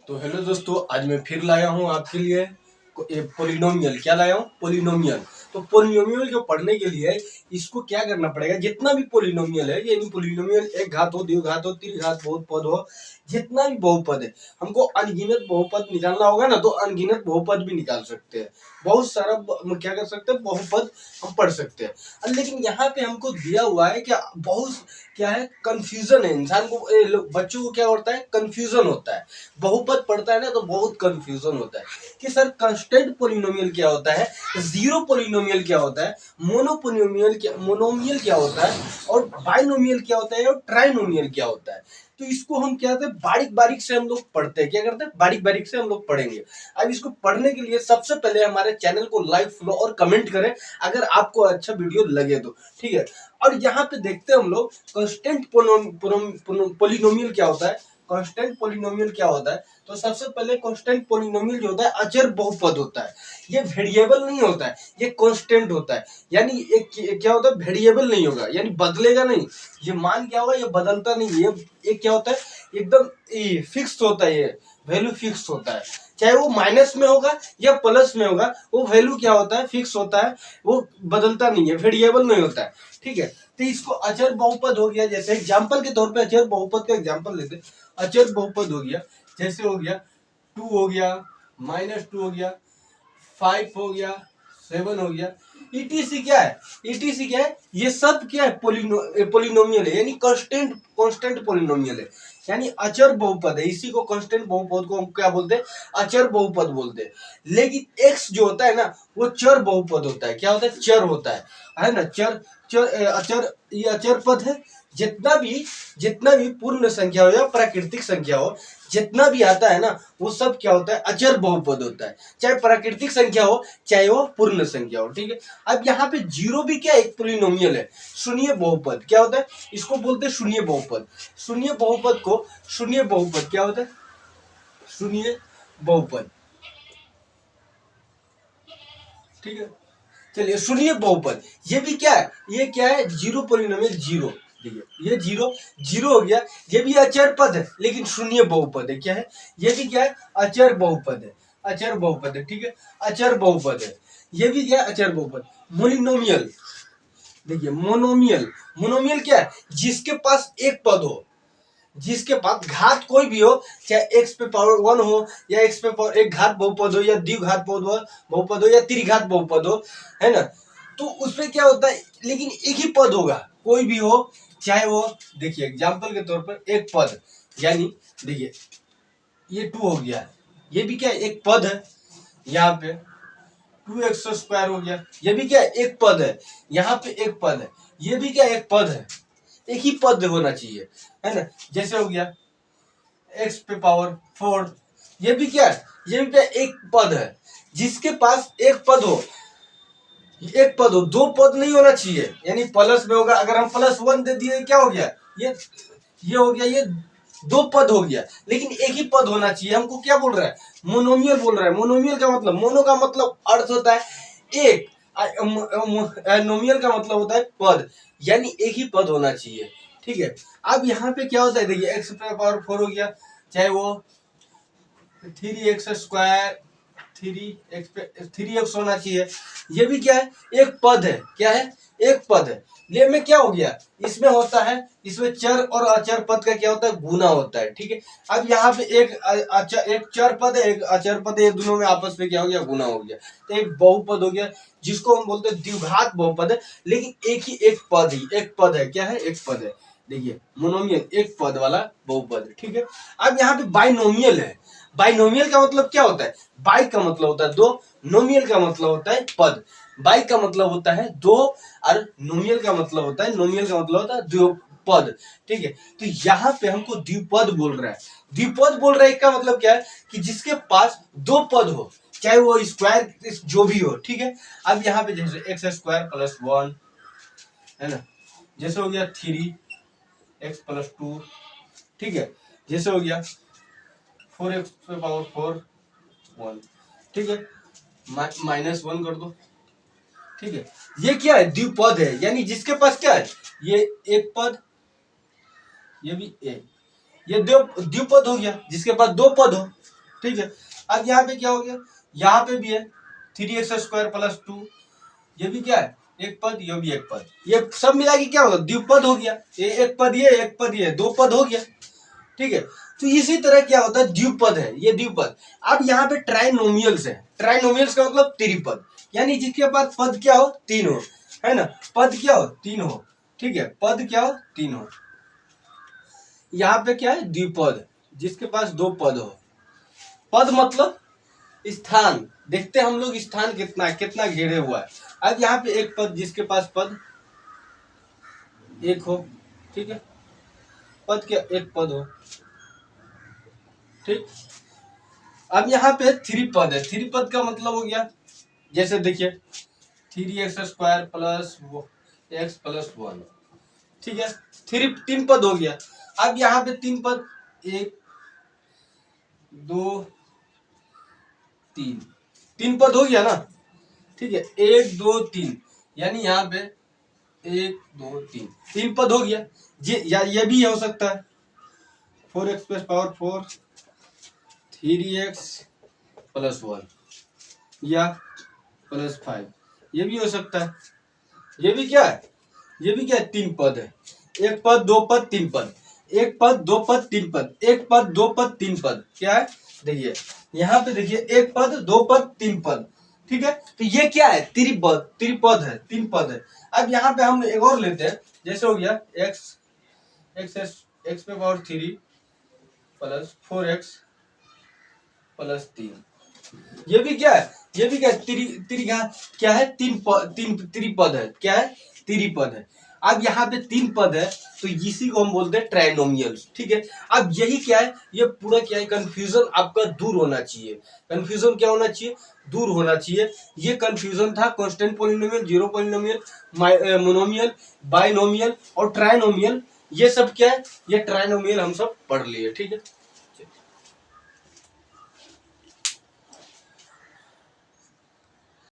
तो हेलो दोस्तों, आज मैं फिर लाया हूँ आपके लिए पोलिनोमियल। क्या लाया हूँ? पोलिनोमियल। तो पोलिनोमियल को पढ़ने के लिए इसको क्या करना पड़ेगा, जितना भी पोलिनोमियल है, यानी पोलिनोमियल एक घात हो, द्विघात हो, त्रिघात बहुपद हो, जितना भी बहुपद है, हमको अनगिनत बहुपद निकालना होगा ना, तो अनगिनत बहुपद भी निकाल सकते हैं। बहुत सारा क्या कर सकते हैं, बहुपद हम पढ़ सकते हैं। लेकिन यहाँ पे हमको दिया हुआ है क्या, बहुत क्या है, कंफ्यूजन है इंसान को, बच्चों को क्या होता है, कंफ्यूजन होता है। बहुपद पढ़ता है ना तो बहुत कंफ्यूजन होता है कि सर कांस्टेंट पोलिनोमियल क्या होता है, जीरो पोलिनोमियल क्या होता है, मोनोमियल क्या होता है, और बाइनोमियल क्या होता है, और ट्राइनोमियल क्या होता है। तो इसको हम क्या करते हैं, बारीक बारीक से हम लोग पढ़ते हैं। क्या करते हैं, बारीक बारीक से हम लोग पढ़ेंगे। अब इसको पढ़ने के लिए सबसे पहले हमारे चैनल को लाइक, फॉलो और कमेंट करें अगर आपको अच्छा वीडियो लगे तो, ठीक है। और यहाँ पे देखते हैं हम लोग कांस्टेंट पोलिनोमियल क्या होता है। कांस्टेंट पोलिनोमियल क्या होता है, तो सबसे पहले कांस्टेंट पोलिनोमियल जो होता है अचर बहुपद होता है। ये वेरिएबल नहीं होता है, ये कांस्टेंट होता है। यानी एक क्या होता है, वेरिएबल नहीं होगा, यानी बदलेगा नहीं। ये मान क्या होगा, ये बदलता नहीं है। ये क्या होता है, एकदम फिक्स होता है। ये वैल्यू फिक्स होता है, चाहे वो माइनस में होगा या प्लस में होगा, वो वैल्यू क्या होता है, फिक्स होता है। वो बदलता नहीं है, वेरिएबल नहीं होता है, ठीक है। तो इसको अचर बहुपद हो गया। जैसे एग्जांपल के तौर पे अचर बहुपद का एग्जांपल लेते हैं। अचर बहुपद हो गया, जैसे हो गया 2 हो गया, -2 हो गया, 5 हो गया, 7 हो गया। ईटीसी क्या है, ईटीसी क्या है, ये सब क्या है, पोलिनोमियल है, यानी कांस्टेंट कांस्टेंट पोलिनोमियल है, यानी अचर बहुपद है। इसी को कांस्टेंट बहुपद को हम क्या बोलते हैं, अचर बहुपद बोलते हैं। लेकिन एक्स जो होता है ना, वो चर बहुपद होता है। क्या होता है, चर होता है ना। चर चर अचर, ये अचर पद है। जितना भी पूर्ण संख्या हो या प्राकृतिक संख्या हो, जितना भी आता है ना, वो सब क्या होता है, अचर बहुपद होता है। चाहे प्राकृतिक संख्या हो, चाहे वो पूर्ण संख्या हो, ठीक है। अब यहाँ पे जीरो भी क्या, एक पोलिनोमियल है, शून्य बहुपद। क्या होता है, इसको बोलते हैं शून्य बहुपद। शून्य बहुपद को, शून्य बहुपद क्या होता है, शून्य बहुपद, ठीक है। चलिए, शून्य बहुपद, ये भी क्या है, ये क्या है, जीरो पोलिनोमियल, जीरो। देखिए ये जीरो जीरो हो गया। ये भी अचर पद है, लेकिन शून्य बहुपद है। क्या है, ये भी क्या है, अचर बहुपद है। अचर बहुपद है, ठीक है, अचर बहुपद है। ये भी क्या है, अचर बहुपद। मोलिनोमियल, देखिए मोनोमियल, मोनोमियल क्या है, जिसके पास एक पद हो, जिसके पास घात कोई भी हो, चाहे एक्स पे पावर 1 हो, या एक्स पे पावर एक घात बहुपद हो, या द्विघात बहुपद हो, या त्रिघात बहुपद हो, है ना। तो उसमें क्या होता है, लेकिन एक ही पद होगा, कोई भी हो, चाहे वो, देखिए एग्जाम्पल के तौर पर एक पद, यानी देखिए ये 2 हो गया, ये भी क्या है, एक पद है। यहाँ पे 2x² हो गया, ये भी क्या है, एक पद है। यहाँ पे एक पद है, ये भी क्या, एक पद है। एक ही पद होना चाहिए, है ना। जैसे हो गया एक्स पे पावर 4, ये भी क्या है, ये भी क्या, एक पद है। जिसके पास एक पद हो, एक पद हो, दो पद नहीं होना चाहिए, यानी प्लस में होगा। अगर हम +1 दे दिए, क्या हो गया, ये हो गया, ये दो पद हो गया। लेकिन एक ही पद होना चाहिए। हमको क्या बोल रहा है, मोनोमियल बोल रहा है। मोनोमियल का मतलब, मोनो का मतलब अर्थ होता है एक, नोमियल का मतलब होता है पद, यानी एक ही पद होना चाहिए, ठीक है। अब यहाँ पे क्या होता है, देखिए एक्स पे पावर 4 हो गया, चाहे वो 3x², 3x होना चाहिए। ये भी क्या है, एक पद है। क्या है, एक पद है। ये में क्या हो गया, इसमें होता है, इसमें चर और अचर पद का क्या होता है, गुना होता है, ठीक है। अब यहाँ पे एक चर पद है, एक अचर पद है, ये दोनों में आपस में क्या हो गया, गुना हो गया। तो एक बहुपद हो गया, जिसको हम बोलते हैं द्विघात बहुपद है। लेकिन एक पद है। क्या है, एक पद है। देखिए मोनोमियल, एक पद वाला बहुपद, ठीक है। अब यहाँ पे बाइनोमियल है। बाइनोमियल का मतलब क्या होता है, बाई का मतलब होता है दो, नोमियल का मतलब होता है पद। बाई का मतलब होता है दो, और नोमियल का मतलब होता है, नोमियल का मतलब होता है द्विपद, ठीक है। तो यहाँ पे हमको द्विपद बोल रहा है। द्विपद बोल रहा है का मतलब क्या है, कि जिसके पास दो पद हो, चाहे वो स्क्वायर जो भी हो, ठीक है। अब यहाँ पे जैसे x² + 1, है ना, जैसे हो गया 3x + 2, ठीक है। जैसे हो गया 4x पे पावर 4 1, ठीक है, -1 कर दो, ठीक है। ये क्या है, द्विपद है, यानी जिसके पास क्या है, ये एक पद, ये भी एक, ये द्विपद हो गया, जिसके पास दो पद हो, ठीक है। अब यहाँ पे क्या हो गया, यहाँ पे भी है 3x² + 2, ये भी क्या है एक पद, ये भी एक पद, ये सब मिला के क्या होगा द्विपद हो गया, ये एक पद, ये एक पद, ये दो पद हो गया, ठीक है। तो इसी तरह क्या होता है द्विपद है, ये द्विपद। अब यहाँ पे ट्राइनोमियल्स है, ट्राइनोमियल्स का मतलब त्रिपद, यानी जिसके पास पद क्या हो तीन हो, है ना, पद क्या हो तीन हो, ठीक है, पद क्या हो तीन हो। यहाँ पे क्या है द्विपद, जिसके पास दो पद हो। पद मतलब स्थान, देखते हैं हम लोग स्थान कितना है, कितना घेरे हुआ है। अब यहाँ पे एक पद, जिसके पास पद एक हो, ठीक है, पद क्या एक पद हो, ठीक। अब यहाँ पे थ्री पद है, थ्री पद का मतलब हो गया, जैसे देखिए 3x² + x + 1, ठीक है, तीन पद हो गया। अब यहाँ पे तीन पद, एक दो तीन, तीन पद हो गया ना, ठीक है, एक दो तीन, यानी यहाँ पे एक दो तीन, तीन पद हो गया। ये भी हो सकता है 4x⁴ 3x + 1 या +5, ये भी हो सकता है। ये भी क्या है, ये भी क्या है तीन पद है, एक पद दो पद तीन पद, एक पद दो पद तीन पद, एक पद दो पद तीन पद, क्या है देखिए यहाँ पे देखिए एक पद दो पद तीन पद, ठीक है। तो ये क्या है त्रिपद, त्रिपद है, तीन पद है। अब यहाँ पे हम एक और लेते हैं, जैसे हो गया x⁴ + 4x + 3, ये भी क्या है, ये भी क्या है क्या है तीन त्रिपद है, क्या है त्रिपद है। अब यहाँ पे तीन पद है, तो इसी को हम बोलते हैं ट्राइनोमियल्स, ठीक है। अब यही क्या है, ये पूरा क्या है कंफ्यूजन आपका दूर होना चाहिए, कंफ्यूजन क्या होना चाहिए, दूर होना चाहिए। ये कंफ्यूजन था constant polynomial, zero polynomial, monomial, binomial और ट्राइनोमियल, ये सब क्या है, ये ट्राइनोमियल हम सब पढ़ लिए, ठीक है।